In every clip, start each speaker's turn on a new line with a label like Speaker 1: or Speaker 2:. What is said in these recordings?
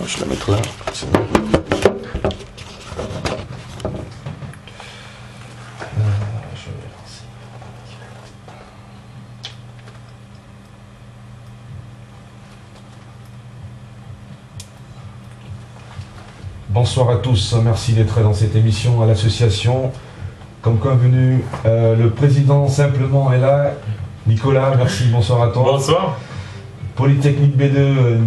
Speaker 1: je vais la mettre là.
Speaker 2: Bonsoir à tous, merci d'être dans cette émission à l'association. Comme convenu, le président simplement est là. Nicolas, merci, bonsoir à toi.
Speaker 3: Bonsoir.
Speaker 2: Polytechnique B2,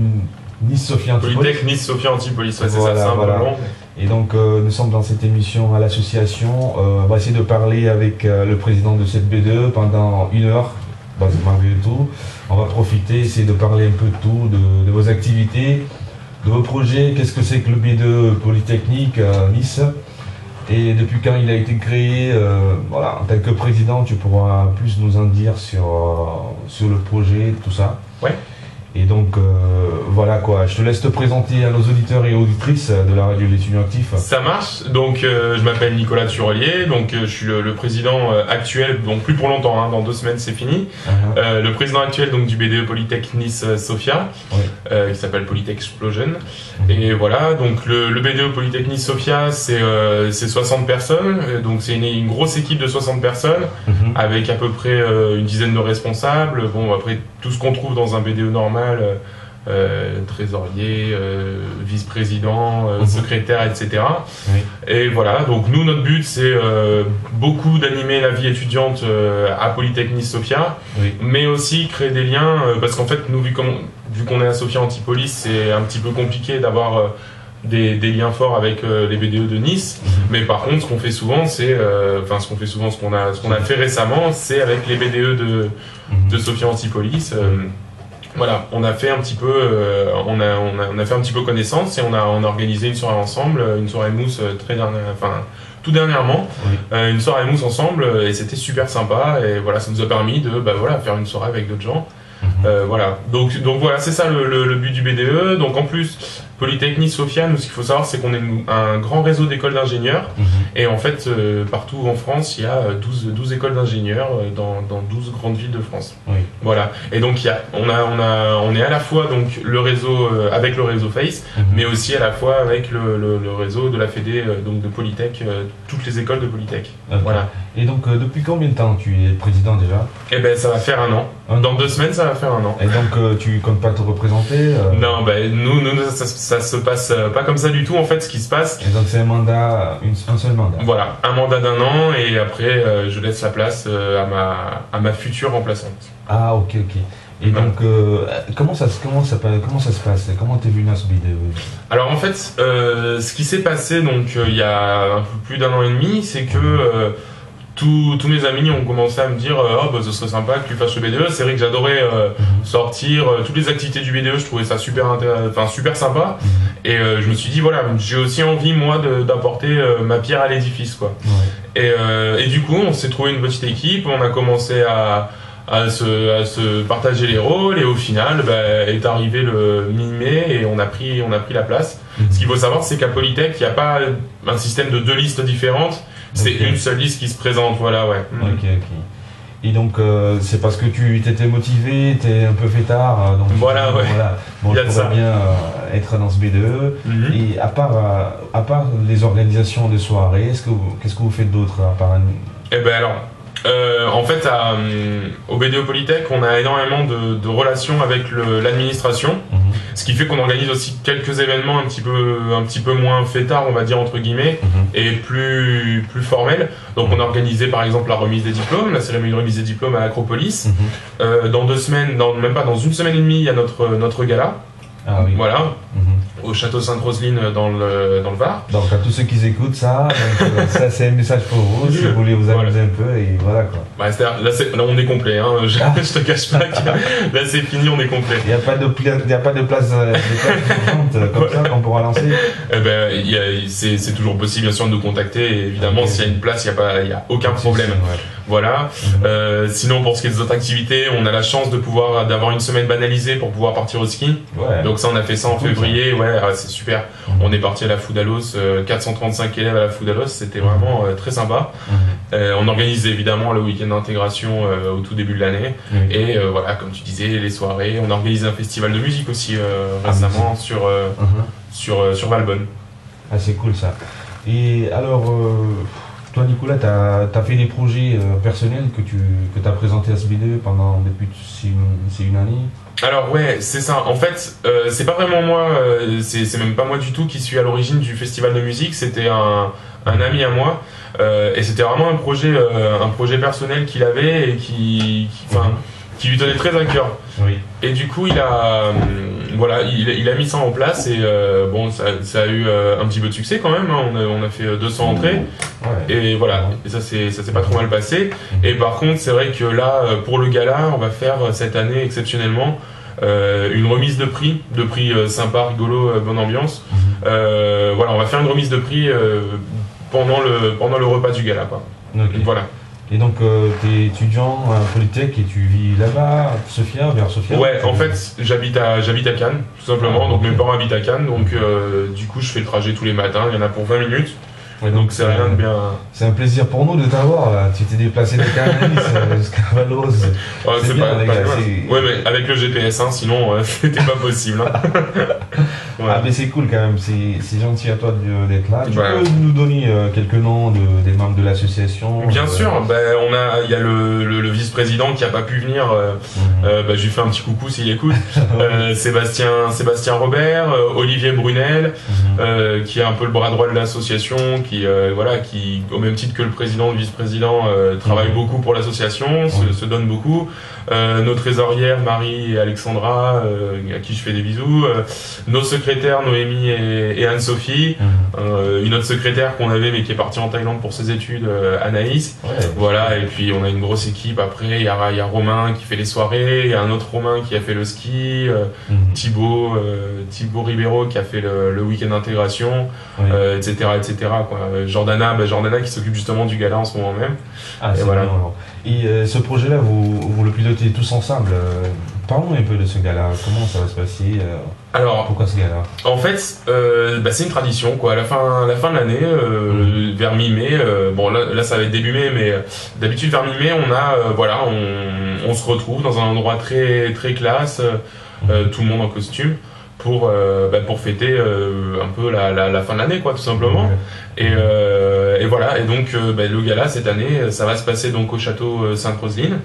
Speaker 2: Nice-Sophia Antipolis.
Speaker 3: Polytech Nice-Sophia Antipolis, ouais, c'est
Speaker 2: voilà,
Speaker 3: ça, c'est un
Speaker 2: voilà.
Speaker 3: peu long.
Speaker 2: Et donc nous sommes dans cette émission à l'association. On va essayer de parler avec le président de cette B2 pendant 1 heure, malgré tout. On va profiter, essayer de parler un peu de tout, de vos activités, de vos projets, qu'est-ce que c'est que le B2 Polytechnique Nice, et depuis quand il a été créé. Voilà, en tant que président, tu pourras plus nous en dire sur le projet, tout ça.
Speaker 3: Ouais.
Speaker 2: Et donc voilà quoi, je te laisse te présenter à nos auditeurs et auditrices de la radio de l'étudiant actif.
Speaker 3: Ça marche, donc je m'appelle Nicolas Turelier, donc je suis le président actuel, donc plus pour longtemps, hein, dans 2 semaines c'est fini. Le président actuel donc, du BDE Polytech Nice-Sophia, qui s'appelle Polytech Explosion. Et voilà, donc le BDE Polytech Nice-Sophia c'est 60 personnes, donc c'est une grosse équipe de 60 personnes, avec à peu près une dizaine de responsables. Bon, après tout ce qu'on trouve dans un BDE normal, trésorier, vice-président, secrétaire, etc. Oui. Et voilà, donc nous, notre but, c'est beaucoup d'animer la vie étudiante à Polytech Nice-Sophia, mais aussi créer des liens, parce qu'en fait, nous, vu qu'on est à Sophia Antipolis, c'est un petit peu compliqué d'avoir des liens forts avec les BDE de Nice, mais par contre, ce qu'on fait souvent, c'est, ce qu'on a fait récemment, c'est avec les BDE de Sophia Antipolis. Voilà, on a fait un petit peu, on a fait un petit peu connaissance et on a organisé une soirée ensemble, une soirée mousse tout dernièrement, une soirée mousse ensemble, et c'était super sympa. Et voilà, ça nous a permis de faire une soirée avec d'autres gens. Voilà, donc voilà, c'est ça le but du BDE. Donc en plus, Polytech Nice-Sophia, nous, ce qu'il faut savoir, c'est qu'on est un grand réseau d'écoles d'ingénieurs. Et en fait, partout en France, il y a 12 écoles d'ingénieurs dans 12 grandes villes de France. Voilà. Et donc, on est à la fois donc, le réseau, avec le réseau FACE, mais aussi à la fois avec le réseau de la Fédé, donc de Polytech, toutes les écoles de Polytech. Voilà.
Speaker 2: Et donc, depuis combien de temps tu es président déjà?
Speaker 3: Eh ben, ça va faire 1 an. Dans 2 semaines, ça va faire 1 an.
Speaker 2: Et donc, tu comptes pas te représenter?
Speaker 3: Non, ben, nous ça se passe pas comme ça du tout, en fait, ce qui se passe.
Speaker 2: Et donc, c'est un mandat, un seul mandat? Voilà,
Speaker 3: un mandat d'1 an, et après, je laisse la place à ma future remplaçante.
Speaker 2: Ah, ok. Et donc, comment ça se passe? Comment t'es venu à ce BDE?
Speaker 3: Alors, en fait, ce qui s'est passé, donc, il y a un peu plus d'1 an et demi, c'est que tous mes amis ont commencé à me dire ce serait sympa que tu fasses le BDE. C'est vrai que j'adorais sortir, toutes les activités du BDE, je trouvais ça super sympa. Et je me suis dit, voilà, j'ai aussi envie, moi, d'apporter ma pierre à l'édifice, quoi. Et du coup, on s'est trouvé une petite équipe, on a commencé à se partager les rôles, et au final, est arrivé le mi-mai et on a pris la place. Ce qu'il faut savoir, c'est qu'à Polytech, il n'y a pas un système de 2 listes différentes. C'est une seule liste qui se présente, voilà, ouais.
Speaker 2: Ok. Et donc, c'est parce que tu t'étais motivé, t'es un peu fêtard, donc
Speaker 3: voilà, ouais.
Speaker 2: Bon, je pourrais bien être dans ce BDE. Et à part les organisations de soirées, qu'est-ce que vous faites d'autre à part?
Speaker 3: Eh ben alors, en fait, au BDE Polytech, on a énormément de relations avec l'administration, ce qui fait qu'on organise aussi quelques événements un petit peu moins fêtards, on va dire entre guillemets, et plus formels. Donc on a organisé par exemple la remise des diplômes, la cérémonie de remise des diplômes à l'Acropolis. Dans 2 semaines, même pas, dans 1 semaine et demie, il y a notre gala.
Speaker 2: Ah oui.
Speaker 3: Voilà. Au château Sainte-Roseline dans le Var.
Speaker 2: Donc à tous ceux qui écoutent ça, ça c'est un message pour vous, si vous voulez vous amuser un peu, et voilà quoi.
Speaker 3: Là on est complet, hein. Je te cache pas que là c'est fini, on est complet. Il n'y a
Speaker 2: pas de place urgente comme ça qu'on pourra lancer?
Speaker 3: Eh ben, c'est toujours possible bien sûr de nous contacter, et évidemment s'il y a une place, il n'y a aucun problème. Voilà. Sinon, pour ce qui est des autres activités, on a la chance d'avoir une semaine banalisée pour pouvoir partir au ski. Donc ça, on a fait ça en février. C'est super. On est parti à la Foudalos, 435 élèves à la Foudalos, c'était vraiment très sympa. On organise évidemment le week-end d'intégration au tout début de l'année.
Speaker 2: Oui.
Speaker 3: Et voilà, comme tu disais, les soirées. On organise un festival de musique aussi récemment sur Valbonne.
Speaker 2: Ah, c'est cool ça. Et alors, toi Nicolas, tu as fait des projets personnels que tu as présentés à SB2 depuis c'est une année?
Speaker 3: Alors ouais, c'est ça. En fait, c'est pas vraiment moi, c'est même pas moi du tout qui suis à l'origine du festival de musique. C'était un ami à moi, et c'était vraiment un projet personnel qu'il avait et qui lui tenait très à cœur.
Speaker 2: Oui.
Speaker 3: Et du coup, il a mis ça en place et bon, ça a eu un petit peu de succès quand même. Hein. On a fait 200 entrées.
Speaker 2: Ouais.
Speaker 3: Et voilà, et ça s'est pas trop mal passé. Et par contre, c'est vrai que là, pour le gala, on va faire cette année exceptionnellement une remise de prix sympa, rigolo, bonne ambiance. Voilà, on va faire une remise de prix pendant le repas du gala, quoi.
Speaker 2: Okay.
Speaker 3: Voilà.
Speaker 2: Et donc, tu es étudiant à Polytech et tu vis là-bas, vers Sofia?
Speaker 3: Ouais, en fait, j'habite à Cannes, tout simplement.
Speaker 2: Ah,
Speaker 3: donc
Speaker 2: okay.
Speaker 3: mes parents habitent à Cannes, donc du coup, je fais le trajet tous les matins. Il y en a pour 20 minutes.
Speaker 2: Ouais,
Speaker 3: donc c'est rien de bien.
Speaker 2: C'est un plaisir pour nous de t'avoir là. Tu t'es déplacé de Cannes jusqu'à Valrose.
Speaker 3: Ouais, c'est bien, pas ouais, mais avec le GPS, hein, sinon c'était pas possible. Hein.
Speaker 2: Ouais. Ah, mais c'est cool quand même, c'est gentil à toi d'être là. Tu peux nous donner quelques noms des membres de l'association?
Speaker 3: Bien sûr, il y a le vice-président qui a pas pu venir. Je lui fais un petit coucou s'il écoute. Sébastien Robert, Olivier Brunel, qui est un peu le bras droit de l'association, qui au même titre que le président, le vice-président, travaille beaucoup pour l'association, se donne beaucoup. Nos trésorières Marie et Alexandra, à qui je fais des bisous, nos secrétaires Noémie et Anne-Sophie, une autre secrétaire qu'on avait mais qui est partie en Thaïlande pour ses études, Anaïs.
Speaker 2: Ouais.
Speaker 3: Voilà, et puis on a une grosse équipe. Après il y a Romain qui fait les soirées, il y a un autre Romain qui a fait le ski, Thibaut Ribeiro qui a fait le week-end d'intégration, etc. quoi. Jordana qui s'occupe justement du gala en ce moment même.
Speaker 2: Ah, et voilà. Et ce projet-là, vous le pilotez tous ensemble. Parlons un peu de ce gala. Comment ça va se passer?
Speaker 3: Alors,
Speaker 2: pourquoi ce gala?
Speaker 3: En fait, c'est une tradition, quoi. À la fin de l'année, vers mi-mai. Bon, là, ça va être début mai, mais d'habitude vers mi-mai, on se retrouve dans un endroit très très classe, tout le monde en costume, pour fêter un peu la fin de l'année, quoi, tout simplement. Et voilà. Et donc, le gala cette année, ça va se passer donc au château Sainte-Roseline.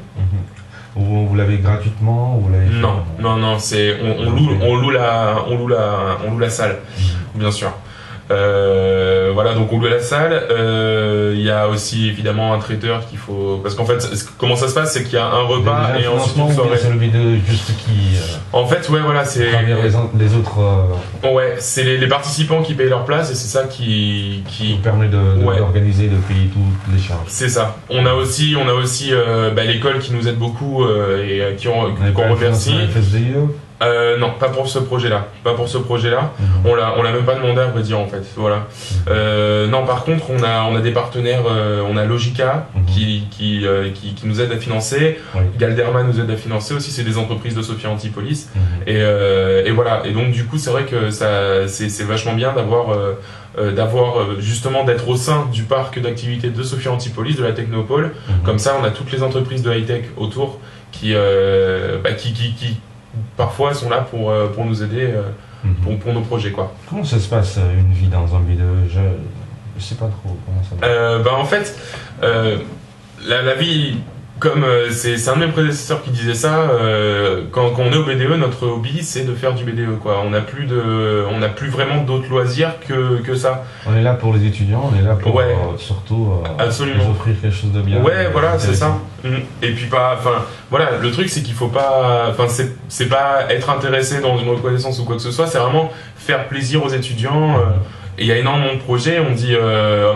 Speaker 2: Vous l'avez gratuitement ou vous l'avez fait?
Speaker 3: Non, c'est on loue la salle, bien sûr. Voilà, donc on loue la salle. Il y a aussi évidemment un traiteur qu'il faut, parce qu'en fait, comment ça se passe, c'est qu'il y a un repas et ensuite une soirée.
Speaker 2: C'est le vidéo juste qui.
Speaker 3: En fait, ouais, voilà, c'est
Speaker 2: les autres.
Speaker 3: Ouais, c'est les participants qui payent leur place et c'est ça qui
Speaker 2: permet d'organiser, de payer toutes les charges.
Speaker 3: C'est ça. On a aussi l'école qui nous aide beaucoup et qu'on remercie. Non, pas pour ce projet-là. On l'a même pas demandé à vrai dire en fait. Voilà. Non, par contre, on a des partenaires. On a Logica qui nous aide à financer. Galderma nous aide à financer aussi. C'est des entreprises de Sofia Antipolis. Et voilà. Et donc du coup, c'est vrai que c'est vachement bien d'avoir justement d'être au sein du parc d'activités de Sofia Antipolis, de la Technopole. Comme ça, on a toutes les entreprises de high-tech autour qui parfois sont là pour nous aider pour nos projets, quoi.
Speaker 2: Comment ça se passe une vie dans un vidéo? Je sais pas trop comment ça se passe.
Speaker 3: En fait, la vie, comme c'est un de mes prédécesseurs qui disait ça, quand on est au BDE, notre hobby c'est de faire du BDE, quoi. On n'a plus vraiment d'autres loisirs que ça.
Speaker 2: On est là pour les étudiants, on est là pour surtout
Speaker 3: absolument
Speaker 2: nous offrir quelque chose de bien.
Speaker 3: Ouais, voilà, c'est ça. Et puis voilà, le truc c'est qu'il faut pas, c'est pas être intéressé dans une reconnaissance ou quoi que ce soit, c'est vraiment faire plaisir aux étudiants. Et il y a énormément de projets, on dit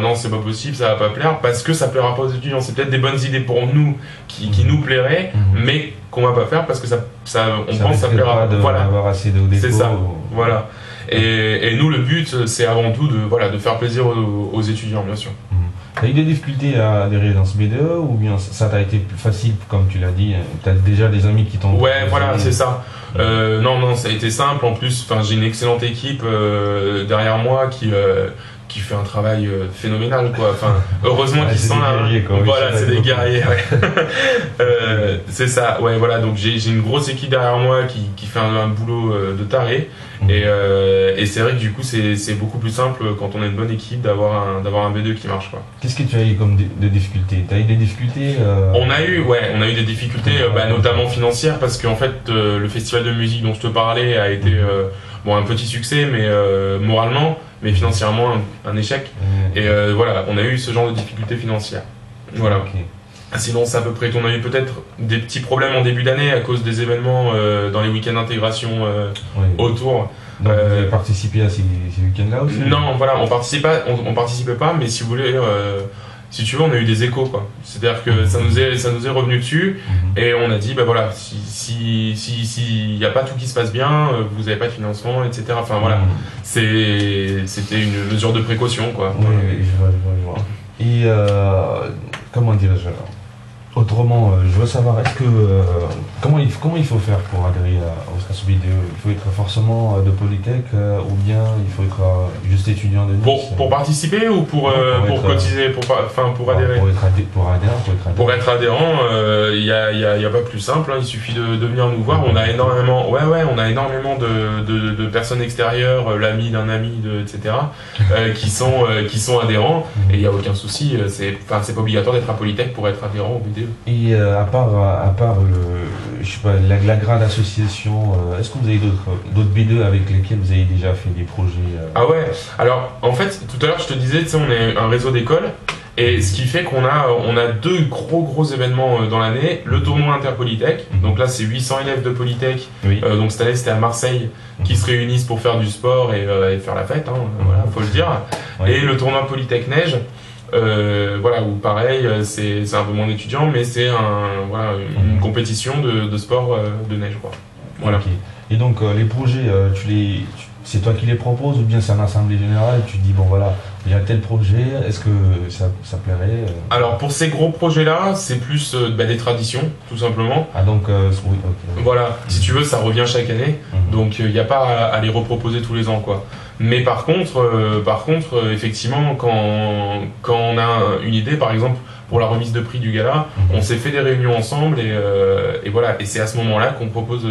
Speaker 3: non, c'est pas possible, ça va pas plaire, parce que ça plaira pas aux étudiants. C'est peut-être des bonnes idées pour nous qui nous plairaient, mais qu'on va pas faire parce que on pense que ça plaira pas.
Speaker 2: Voilà,
Speaker 3: c'est ça. Voilà. Et nous, le but, c'est avant tout de faire plaisir aux étudiants, bien sûr.
Speaker 2: T'as eu des difficultés à adhérer dans ce BDE ou bien ça t'a été plus facile, comme tu l'as dit? T'as déjà des amis qui t'ont...
Speaker 3: Ouais, voilà, c'est ça. Non, ça a été simple. En plus, j'ai une excellente équipe derrière moi qui qui fait un travail phénoménal, quoi. Enfin, heureusement qu'ils sont là. Voilà, c'est des guerriers. Ouais. C'est ça. Ouais, voilà. Donc j'ai une grosse équipe derrière moi qui fait un boulot de taré. Et c'est vrai que du coup c'est beaucoup plus simple quand on a une bonne équipe d'avoir un B2 qui marche, quoi.
Speaker 2: Qu'est-ce que tu as eu comme de difficultés? Tu as eu des difficultés
Speaker 3: On a eu des difficultés notamment financières parce qu'en fait le festival de musique dont je te parlais a été un petit succès mais moralement mais financièrement un échec. Et voilà, on a eu ce genre de difficultés financières. Voilà. Okay. Sinon, c'est à peu près, on a eu peut-être des petits problèmes en début d'année à cause des événements dans les week-ends d'intégration autour.
Speaker 2: Donc, vous avez participé à ces week-ends-là aussi?
Speaker 3: Non, voilà, on participait pas, mais si vous voulez, si tu veux, on a eu des échos, quoi. C'est-à-dire que ça nous est revenu dessus, et on a dit, bah voilà, s'il n'y a pas tout qui se passe bien, vous n'avez pas de financement, etc. Enfin voilà, c'était une mesure de précaution, quoi.
Speaker 2: Oui, je vois. Et comment dirais-je? Autrement, je veux savoir, est-ce que comment il faut faire pour adhérer au SRAS BDE? Il faut être forcément de Polytech ou bien il faut être juste étudiant de Nice?
Speaker 3: Pour participer ou pour cotiser, pour adhérer? Pour être adhérent, il y a pas plus simple. Hein, il suffit de venir nous voir. On a énormément, on a énormément de personnes extérieures, l'ami d'un ami, etc. qui sont adhérents. Et il n'y a aucun souci. C'est pas obligatoire d'être à Polytech pour être adhérent au BDE.
Speaker 2: Et à part je sais pas, la grande association, est-ce que vous avez d'autres B2 avec lesquels vous avez déjà fait des projets
Speaker 3: Ah ouais, alors en fait, tout à l'heure je te disais, tu sais, on est un réseau d'écoles, et ce qui fait qu'on a deux gros événements dans l'année, le tournoi Interpolytech, donc là c'est 800 élèves de Polytech, donc cette année c'était à Marseille, qui se réunissent pour faire du sport et faire la fête, hein, voilà, faut le dire, et le tournoi Polytech Neige, voilà, où pareil, c'est un peu moins d'étudiants, mais c'est une compétition de sport de neige, quoi. Voilà.
Speaker 2: Okay. Et donc les projets, c'est toi qui les proposes ou bien c'est en assemblée générale, tu dis bon voilà, il y a tel projet, est-ce que ça plairait
Speaker 3: Alors pour ces gros projets-là, c'est plus des traditions, tout simplement.
Speaker 2: Ah donc oui, okay.
Speaker 3: Voilà, si tu veux, ça revient chaque année, donc il n'y a pas à les reproposer tous les ans, quoi. Mais par contre, effectivement, quand on a une idée, par exemple, pour la remise de prix du gala, on s'est fait des réunions ensemble et voilà. Et c'est à ce moment-là qu'on propose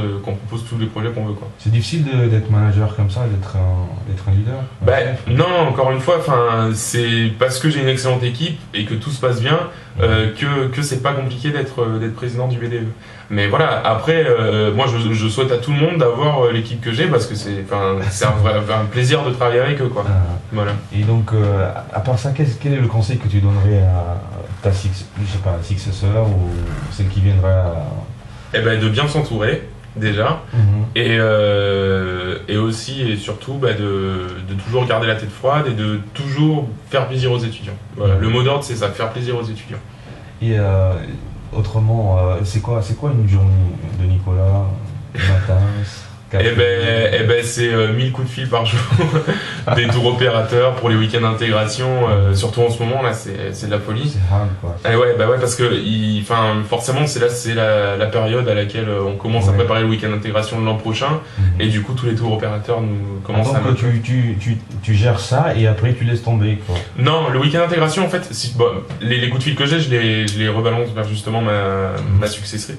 Speaker 3: tous les projets qu'on veut, quoi.
Speaker 2: C'est difficile d'être manager comme ça, d'être un leader?
Speaker 3: Non, encore une fois, c'est parce que j'ai une excellente équipe et que tout se passe bien que c'est pas compliqué d'être président du BDE. Mais voilà, après, moi je souhaite à tout le monde d'avoir l'équipe que j'ai parce que c'est un plaisir de travailler avec eux, quoi. Voilà.
Speaker 2: Et donc, à part ça, quel est le conseil que tu donnerais à ta successeur ou celle qui viendra
Speaker 3: de bien s'entourer, déjà, et aussi et surtout de toujours garder la tête froide et de toujours faire plaisir aux étudiants. Voilà. Le mot d'ordre, c'est ça, faire plaisir aux étudiants.
Speaker 2: Et autrement, c'est quoi une journée de Nicolas le matin?
Speaker 3: C'est 1000 coups de fil par jour, des tours opérateurs pour les week-ends d'intégration, surtout en ce moment là, c'est de la folie.
Speaker 2: C'est hard, quoi.
Speaker 3: Et ouais, parce que forcément c'est la période à laquelle on commence à préparer le week-end d'intégration de l'an prochain, et du coup tous les tours opérateurs nous commencent à.
Speaker 2: Donc tu gères ça et après tu laisses tomber, quoi.
Speaker 3: Non, le week-end d'intégration en fait, les coups de fil que j'ai, je les rebalance vers justement ma successeuse.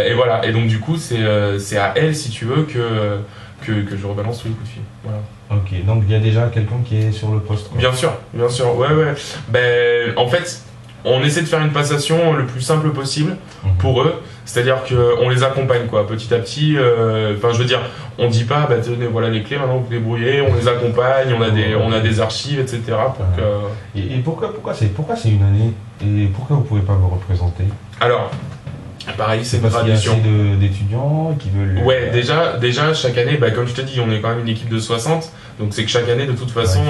Speaker 3: Et voilà, et donc du coup c'est à elle, si tu veux, que je rebalance tous les coups de fil. Voilà.
Speaker 2: Ok, donc il y a déjà quelqu'un qui est sur le poste, quoi.
Speaker 3: Bien sûr, ouais. En fait, on essaie de faire une passation le plus simple possible pour eux, c'est-à-dire qu'on les accompagne, quoi, petit à petit. Je veux dire, on dit pas, tenez, voilà les clés, maintenant vous débrouillez, on les accompagne, on a des archives, etc.
Speaker 2: Et pourquoi c'est une année? Et pourquoi vous pouvez pas vous représenter?
Speaker 3: Alors, pareil, c'est
Speaker 2: parce qu'il y a assez d'étudiants qui veulent.
Speaker 3: Ouais, déjà chaque année, comme je te dis, on est quand même une équipe de 60, donc c'est que chaque année, de toute façon,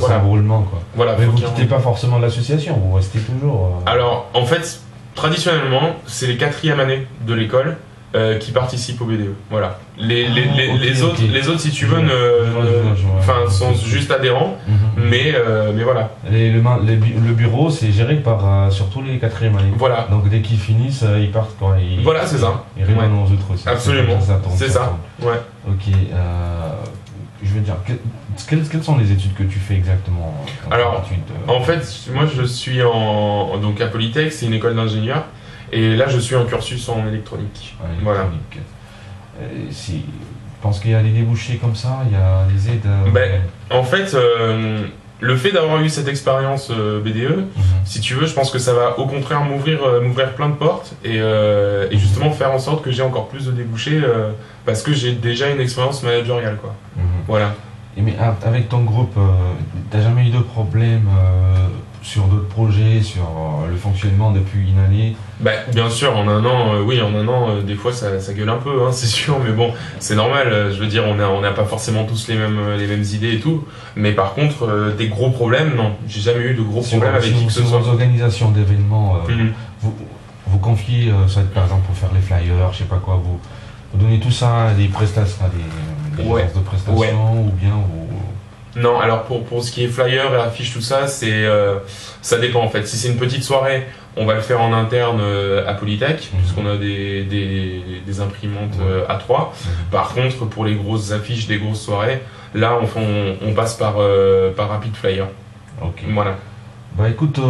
Speaker 2: un roulement, quoi.
Speaker 3: Voilà.
Speaker 2: Mais vous quittez pas forcément l'association, vous restez toujours.
Speaker 3: Alors, en fait, traditionnellement, c'est les 4e années de l'école qui participent au BDE. Voilà. Les autres, si tu veux, sont juste adhérents, mais voilà.
Speaker 2: Le bureau, c'est géré par surtout les 4e années.
Speaker 3: Voilà.
Speaker 2: Donc dès qu'ils finissent, ils partent, quoi.
Speaker 3: Voilà, c'est ça.
Speaker 2: Ils reviennent aux autres aussi.
Speaker 3: Absolument. C'est ça. Ouais.
Speaker 2: Ok. je veux dire, quelles sont les études que tu fais exactement?
Speaker 3: Alors, en fait, moi je suis donc à Polytech, c'est une école d'ingénieur, et là je suis en cursus en électronique. Voilà.
Speaker 2: Je pense qu'il y a des débouchés comme ça, il y a des aides.
Speaker 3: En fait, le fait d'avoir eu cette expérience BDE, si tu veux, je pense que ça va au contraire m'ouvrir plein de portes et justement faire en sorte que j'ai encore plus de débouchés parce que j'ai déjà une expérience managériale, quoi. Voilà.
Speaker 2: Mais avec ton groupe, t'as jamais eu de problème sur d'autres projets, sur le fonctionnement depuis une année?
Speaker 3: Bien sûr, en un an, des fois ça gueule un peu, hein, c'est sûr, mais bon, c'est normal. Je veux dire, on n'a pas forcément tous les mêmes idées et tout, mais par contre, des gros problèmes, non, j'ai jamais eu de gros problèmes avec qui que ce soit.
Speaker 2: Sur vos organisations d'événements, vous confiez, ça va être par exemple pour faire les flyers, je sais pas quoi, vous donnez tout ça à des prestations, des agences de prestations, ou bien vous...
Speaker 3: Non, alors pour ce qui est flyer et affiche, tout ça, ça dépend en fait. Si c'est une petite soirée, on va le faire en interne à Polytech, puisqu'on a des imprimantes A3. Par contre, pour les grosses affiches des grosses soirées, là on passe par Rapid Flyer.
Speaker 2: Ok.
Speaker 3: Voilà.
Speaker 2: Écoute,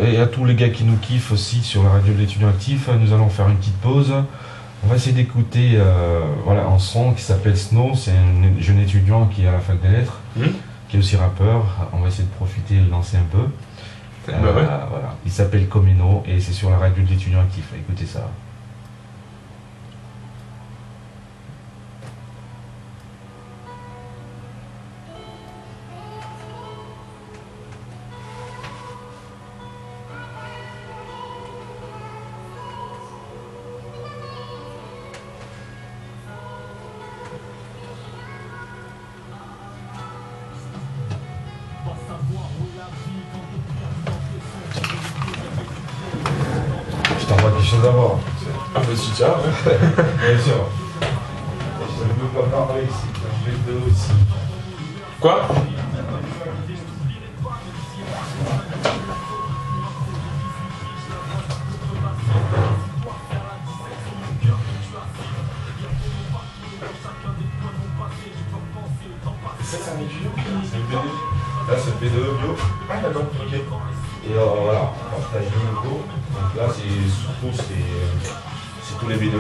Speaker 2: et à tous les gars qui nous kiffent aussi sur la radio de l'étudiant actif, nous allons faire une petite pause. On va essayer d'écouter un son qui s'appelle Snow, c'est un jeune étudiant qui est à la fac des lettres, qui est aussi rappeur. On va essayer de profiter et le lancer un peu. Voilà. Il s'appelle Comeno et c'est sur la radio de l'étudiant actif. Écoutez ça. D'abord.
Speaker 3: Ah bah si tu as,
Speaker 2: bien sûr. Je ne peux pas parler ici, je vais te aussi.
Speaker 3: Quoi? Ça c'est un étudiant?
Speaker 2: C'est le B2. Là c'est le B2 bio.
Speaker 3: Ah d'accord, ok.
Speaker 2: Et voilà, on partage le logo. Donc là c'est surtout c'est tous les B2.